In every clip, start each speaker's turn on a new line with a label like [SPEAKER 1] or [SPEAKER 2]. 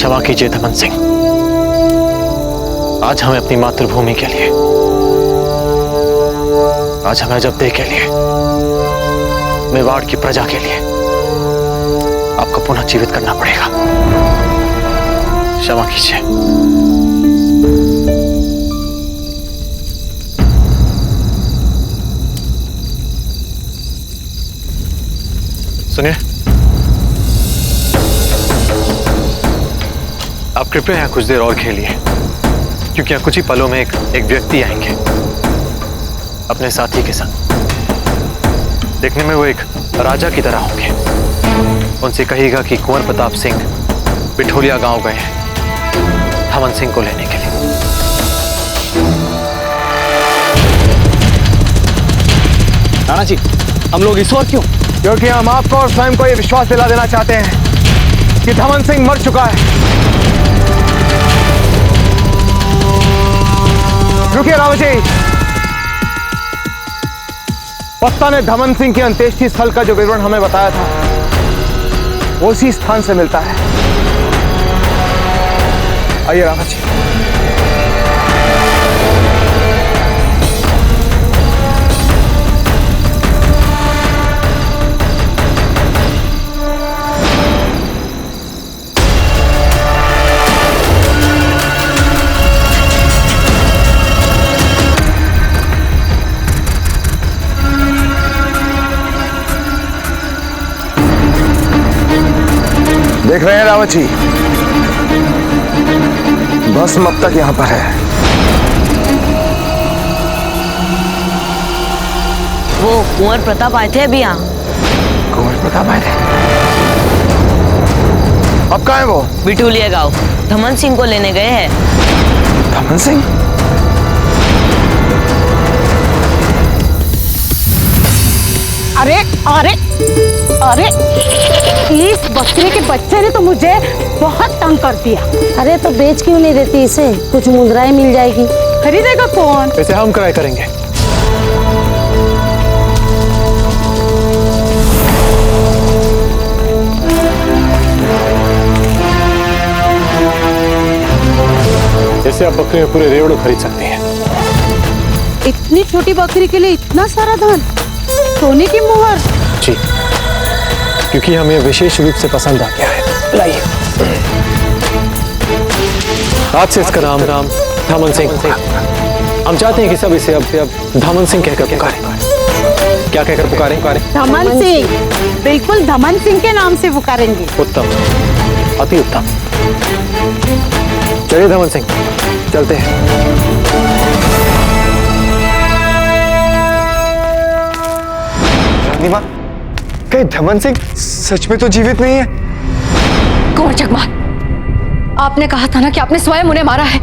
[SPEAKER 1] क्षमा कीजिए धमन सिंह, आज हमें अपनी मातृभूमि के लिए, आज हमें अजबदेह के लिए, मेवाड़ की प्रजा के लिए आपको पुनः जीवित करना पड़ेगा। क्षमा कीजिए। सुनिए, आप कृपया यहाँ कुछ देर और खेलिए, क्योंकि यहाँ कुछ ही पलों में एक व्यक्ति आएंगे अपने साथी के संग। देखने में वो एक राजा की तरह होंगे। उनसे कहिएगा कि कुंवर प्रताप सिंह बिठोलिया गांव गए हैं धमन सिंह को लेने के लिए।
[SPEAKER 2] राणा जी, हम लोग इस ओर क्यों?
[SPEAKER 3] क्योंकि हम आपको और स्वयं को ये विश्वास दिला देना चाहते हैं कि धमन सिंह मर चुका है। रुकिए रावत जी, पत्ता ने धमन सिंह के अंत्येष्टि स्थल का जो विवरण हमें बताया था उसी स्थान से मिलता है। आइए रावत जी। देख रहे हैं रावत जी, भस्म अब तक यहां पर है।
[SPEAKER 4] वो कुंवर प्रताप आए थे अभी यहाँ।
[SPEAKER 3] कुंवर प्रताप आए थे? अब कहाँ है वो?
[SPEAKER 4] बिठूलिया गांव धमन सिंह को लेने गए हैं।
[SPEAKER 3] धमन सिंह?
[SPEAKER 5] अरे अरे अरे, इस बकरे के बच्चे ने तो मुझे बहुत तंग कर दिया।
[SPEAKER 6] अरे तो बेच क्यों नहीं देती इसे? कुछ मुद्राएं मिल जाएगी।
[SPEAKER 5] खरीदेगा कौन?
[SPEAKER 1] वैसे हम किराया करेंगे। जैसे आप बकरी में पूरे रेवड़ो खरीद सकते हैं।
[SPEAKER 5] इतनी छोटी बकरी के लिए इतना सारा धन? सोने की मुहर?
[SPEAKER 1] जी, क्योंकि हमें विशेष रूप से पसंद आ गया है। लाइए, आज से इसका नाम धमन सिंह। हम चाहते हैं कि सब इसे अब धमन सिंह कहकर पुकारें। क्या कहकर पुकारें?
[SPEAKER 5] धमन सिंह। बिल्कुल धमन सिंह के नाम से पुकारेंगे।
[SPEAKER 1] उत्तम, अति उत्तम। चलिए धमन सिंह, चलते हैं।
[SPEAKER 3] रानी मां, कहीं धमन सिंह सच में तो जीवित नहीं है?
[SPEAKER 7] कुंवर जगमाल, आपने कहा था ना कि आपने स्वयं उन्हें मारा है।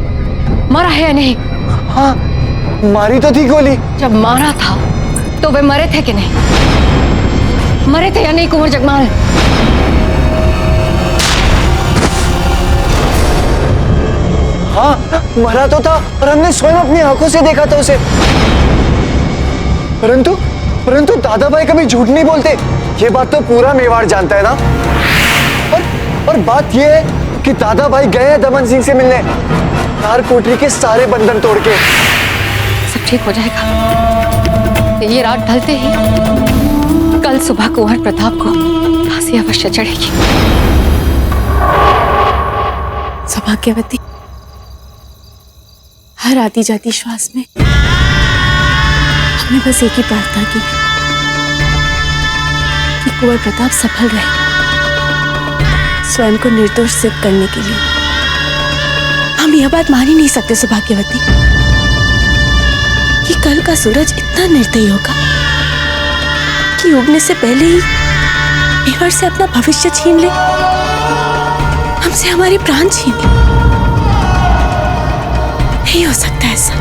[SPEAKER 7] मरा है या नहीं?
[SPEAKER 3] हाँ, मारी तो थी गोली।
[SPEAKER 7] जब मारा था तो वे मरे थे कि नहीं? मरे थे या नहीं कुंवर जगमाल?
[SPEAKER 3] हाँ, मरा तो था और हमने स्वयं अपनी आंखों से देखा था उसे। परंतु दादा भाई कभी झूठ नहीं बोलते। ये बात तो पूरा मेवाड़ जानता है ना। और बात ये है कि दादा भाई गए हैं धमन सिंह से मिलने, तार कोठरी के सारे बंधन तोड़ के।
[SPEAKER 7] सब ठीक हो जाएगा। ये रात ढलते ही कल सुबह कुंवर प्रताप को फांसी अवश्य चढ़ेगी।
[SPEAKER 8] सौभाग्यवती, हर आती जाती श्वास में हमने बस एक ही प्रार्थना की कि कुंवर प्रताप सफल रहे स्वयं को निर्दोष सिद्ध करने के लिए। हम यह बात मान ही नहीं सकते सौभाग्यवती कि कल का सूरज इतना निर्दयी होगा कि उगने से पहले ही मेवाड़ से अपना भविष्य छीन ले, हमसे हमारे प्राण छीन ले। नहीं हो सकता ऐसा,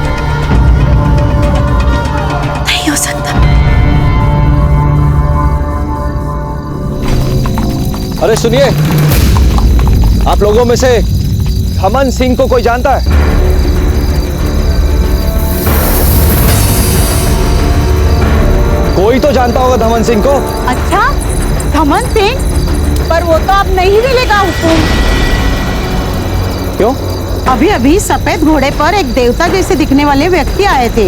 [SPEAKER 8] नहीं हो सकता।
[SPEAKER 2] अरे सुनिए, आप लोगों में से धमन सिंह को कोई जानता है? कोई तो जानता होगा धमन सिंह को।
[SPEAKER 5] अच्छा, धमन सिंह? पर वो तो अब नहीं मिलेगा हुकुम।
[SPEAKER 2] क्यों?
[SPEAKER 5] अभी अभी सफेद घोड़े पर एक देवता जैसे दिखने वाले व्यक्ति आए थे,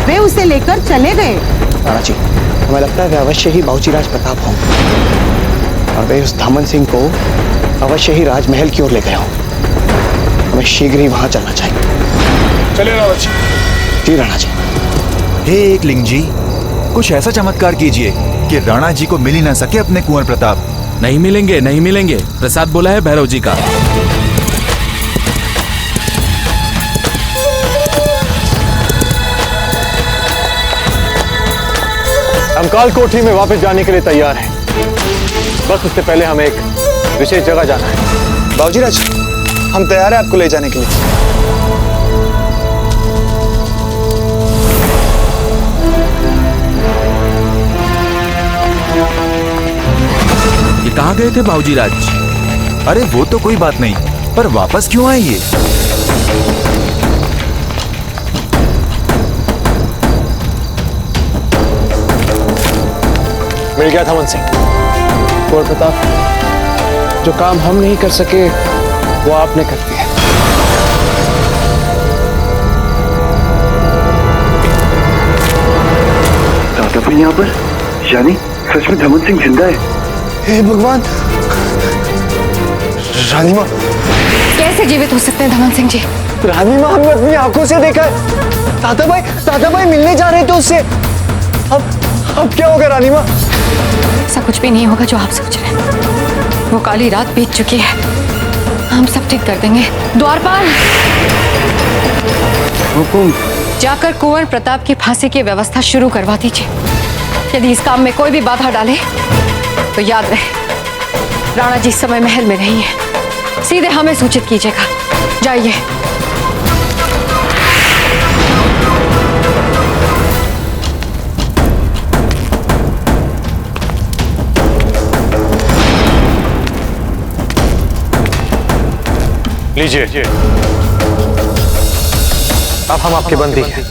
[SPEAKER 5] वे उसे लेकर चले गए।
[SPEAKER 3] राणा जी, हमें लगता है वे अवश्य ही बाबूजी राज प्रताप होंगे और वे उस धमन सिंह को अवश्य ही राजमहल की ओर ले गए हों। हमें शीघ्र ही वहां चलना चाहिए।
[SPEAKER 9] चलिए रावत जी।
[SPEAKER 3] जी राणा जी।
[SPEAKER 9] हे एकलिंग जी, कुछ ऐसा चमत्कार कीजिए कि राणा जी को मिल ही ना सके अपने कुंवर प्रताप।
[SPEAKER 10] नहीं मिलेंगे, नहीं मिलेंगे। प्रसाद बोला है भैरव जी का।
[SPEAKER 1] हम काल कोठरी में वापस जाने के लिए तैयार हैं। बस उससे पहले हमें एक विशेष जगह जाना है।
[SPEAKER 3] बाबूजी राज, हम तैयार हैं आपको ले जाने के लिए।
[SPEAKER 10] ये कहाँ गए थे बाबूजी राज?
[SPEAKER 9] अरे वो तो कोई बात नहीं, पर वापस क्यों आए ये?
[SPEAKER 1] मिल गया धमन सिंह।
[SPEAKER 2] कुंवर प्रताप, जो काम हम नहीं कर सके वो आपने कर दिया।
[SPEAKER 3] दादा भाई यहाँ पर, यानी सच में धमन सिंह जिंदा है। हे भगवान, रानी माँ।
[SPEAKER 7] कैसे जीवित हो सकते हैं धमन सिंह जी?
[SPEAKER 3] रानी माँ, हमने अपनी आंखों से देखा है। दादा भाई मिलने जा रहे थे उससे। अब क्या होगा रानी माँ?
[SPEAKER 7] ऐसा कुछ भी नहीं होगा जो आप सोच रहे हैं। वो काली रात बीत चुकी है, हम सब ठीक कर देंगे। द्वारपाल,
[SPEAKER 3] हुकुम।
[SPEAKER 7] जाकर कुंवर प्रताप की फांसी की व्यवस्था शुरू करवा दीजिए। यदि इस काम में कोई भी बाधा डाले तो याद रहे, राणा जी इस समय महल में नहीं है। सीधे हमें सूचित कीजिएगा। जाइए।
[SPEAKER 1] लीजिए, अब हम आपके बंदी हैं।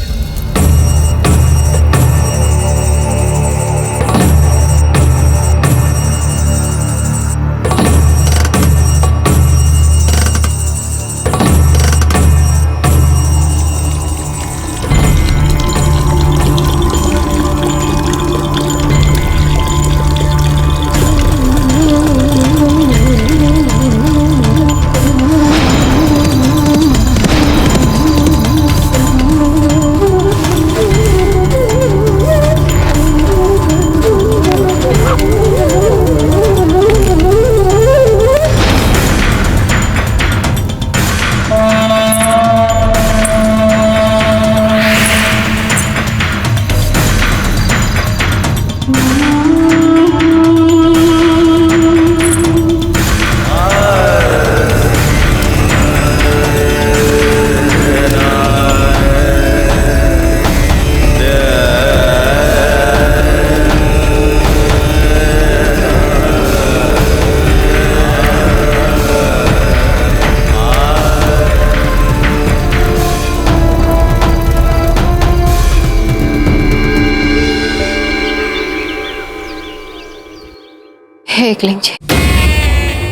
[SPEAKER 7] हे एकलिंग जी,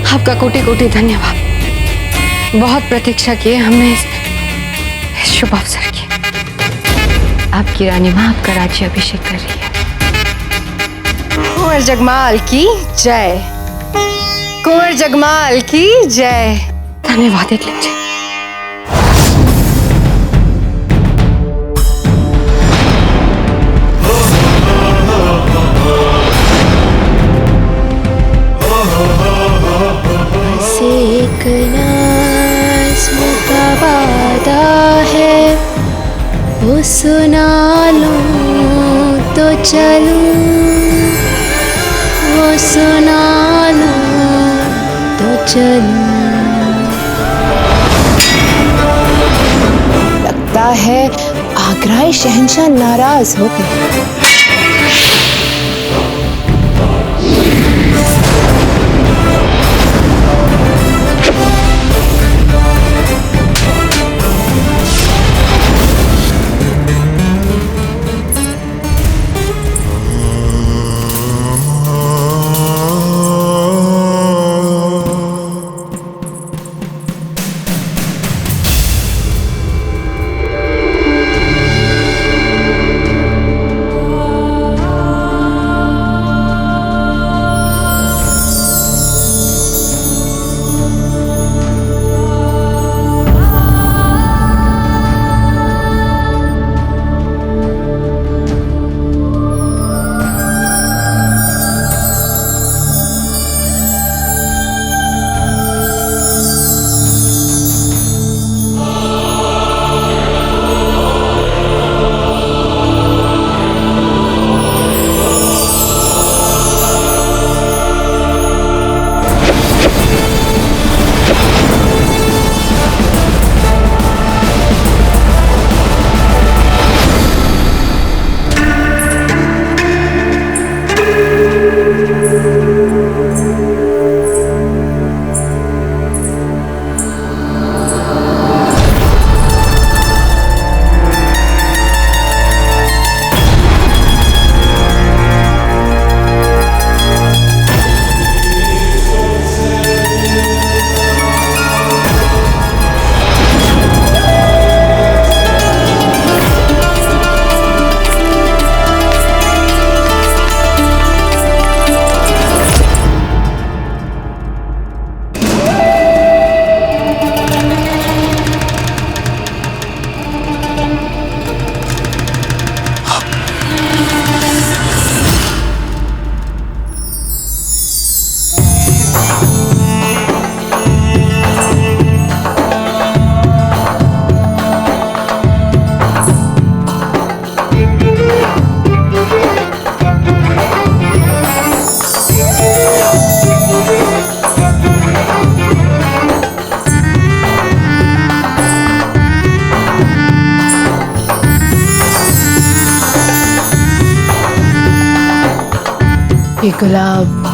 [SPEAKER 7] आपका कोटि कोटि धन्यवाद। बहुत प्रतीक्षा की है हमने इस शुभ अवसर की। आपकी रानी माँ आपका राज्य अभिषेक कर रही है। कुंवर जगमाल की जय, कुंवर जगमाल की जय। धन्यवाद एकलिंग जी।
[SPEAKER 8] एक नाज़्म का वादा है, वो सुना लूं तो चलूं, वो सुना लूं तो चलूं। लगता है आगरा शहंशाह नाराज हो गए।
[SPEAKER 7] ये गुलाब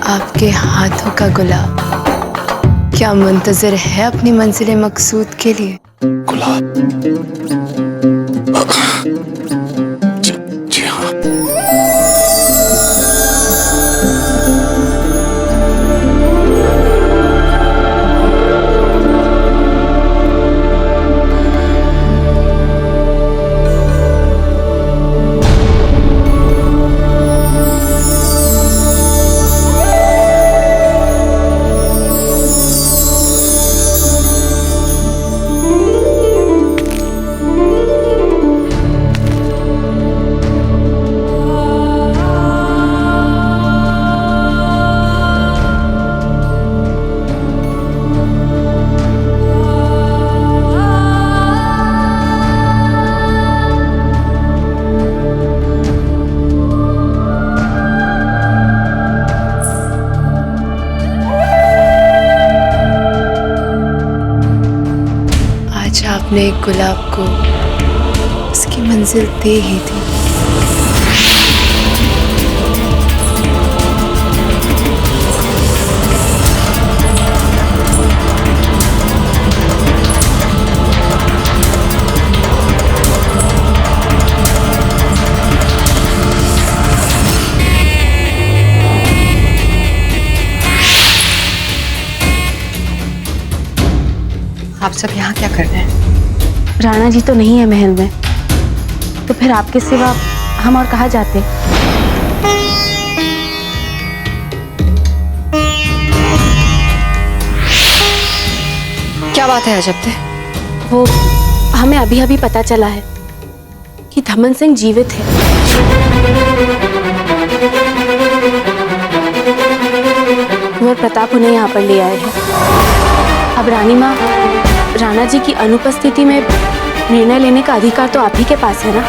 [SPEAKER 7] आपके हाथों का गुलाब क्या मुंतजर है अपनी मंजिल मकसूद के लिए?
[SPEAKER 11] गुलाब जी हाँ।
[SPEAKER 7] आपने एक गुलाब को उसकी मंजिल दे ही दी। आप सब यहाँ क्या कर रहे हैं?
[SPEAKER 8] राणा जी तो नहीं है महल में, तो फिर आपके सिवा हम और कहाँ जाते?
[SPEAKER 7] क्या बात है अजब?
[SPEAKER 8] वो हमें अभी अभी पता चला है कि धमन सिंह जीवित है। कुंवर प्रताप उन्हें यहाँ पर ले आए हैं। अब रानी माँ, राणा जी की अनुपस्थिति में निर्णय लेने का अधिकार तो आप ही के पास है ना।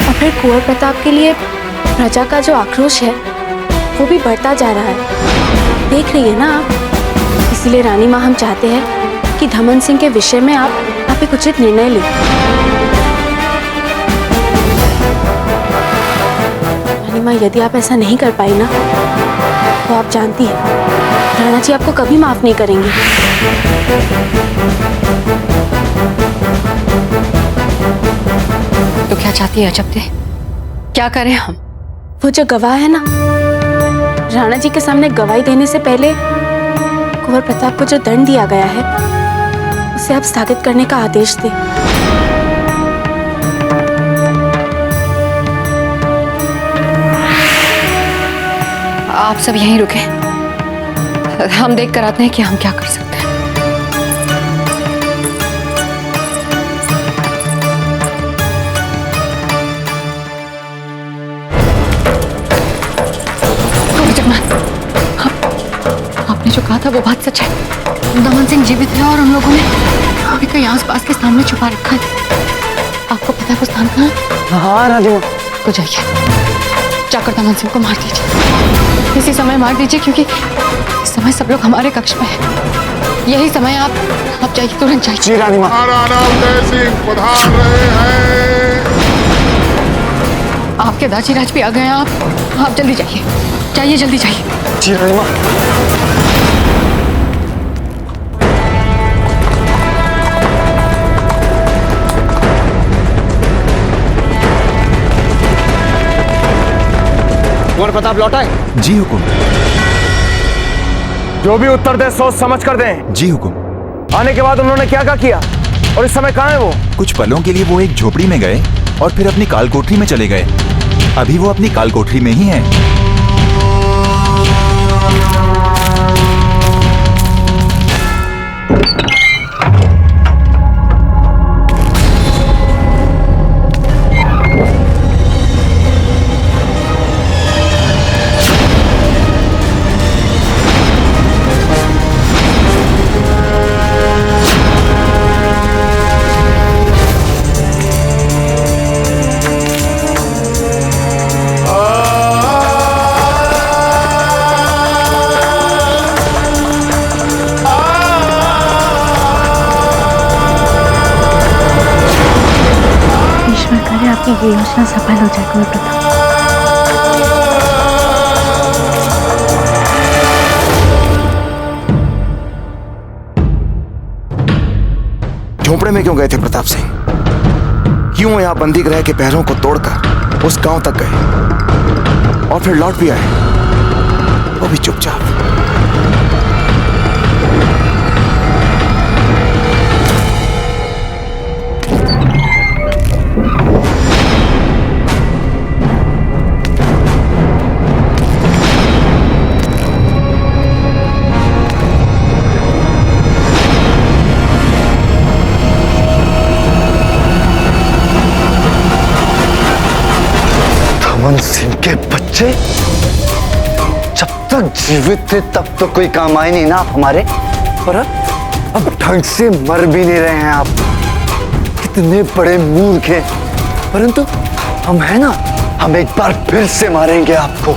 [SPEAKER 8] और फिर कुंवर प्रताप के लिए प्रजा का जो आक्रोश है वो भी बढ़ता जा रहा है, देख रही है ना आप। इसीलिए रानी माँ, हम चाहते हैं कि धमन सिंह के विषय में आप एक उचित निर्णय लें। रानी माँ, यदि आप ऐसा नहीं कर पाई ना, तो आप जानती हैं राणा जी आपको कभी माफ नहीं करेंगे।
[SPEAKER 7] तो क्या चाहती है अजब? क्या करें हम?
[SPEAKER 8] वो जो गवाह है ना, राणा जी के सामने गवाही देने से पहले कुंवर प्रताप को जो दंड दिया गया है उसे आप स्थगित करने का आदेश दें।
[SPEAKER 7] आप सब यहीं रुके, हम देख कर आते हैं कि हम क्या कर सकते हैं। आपने जो कहा था वो बात सच है। दमन सिंह जीवित है और उन लोगों ने अभी कहीं आसपास के स्थान में छुपा रखा है। आपको पता है वो स्थान कहाँ है?
[SPEAKER 3] हाँ राजू,
[SPEAKER 7] तो जाइए, जाकर दमन सिंह को मार दीजिए। इसी समय मार दीजिए, क्योंकि इस समय सब लोग हमारे कक्ष में हैं। यही समय आप जाइए, तुरंत जाइए।
[SPEAKER 3] जी रानी माँ।
[SPEAKER 11] महाराणा उदय सिंह पधार रहे हैं।
[SPEAKER 7] आपके दाजीराज भी आ गए हैं। आप जल्दी जाइए, जाइए, जल्दी जाइए।
[SPEAKER 3] जी रानी माँ।
[SPEAKER 2] कुंवर प्रताप लौटा है?
[SPEAKER 9] जी हुकुम।
[SPEAKER 2] जो भी उत्तर दे सोच समझ कर दें।
[SPEAKER 9] जी हुकुम।
[SPEAKER 2] आने के बाद उन्होंने क्या क्या किया और इस समय कहाँ है वो?
[SPEAKER 9] कुछ पलों के लिए वो एक झोपड़ी में गए और फिर अपनी कालकोठरी में चले गए। अभी वो अपनी कालकोठरी में ही हैं।
[SPEAKER 8] आपकी ये योजना सफल हो जाए कुंवर प्रताप।
[SPEAKER 12] में क्यों गए थे प्रताप सिंह? क्यों यहाँ बंदी ग्रह के पैरों को तोड़कर उस गांव तक गए और फिर लौट भी आए, वो भी चुपचाप?
[SPEAKER 3] दमन सिंह के बच्चे जब तक जीवित थे तब तो कोई काम आए नहीं ना आप हमारे, पर अब ढंग से मर भी नहीं रहे हैं आप। कितने बड़े मूर्ख हैं, परंतु हम है ना, हम एक बार फिर से मारेंगे आपको।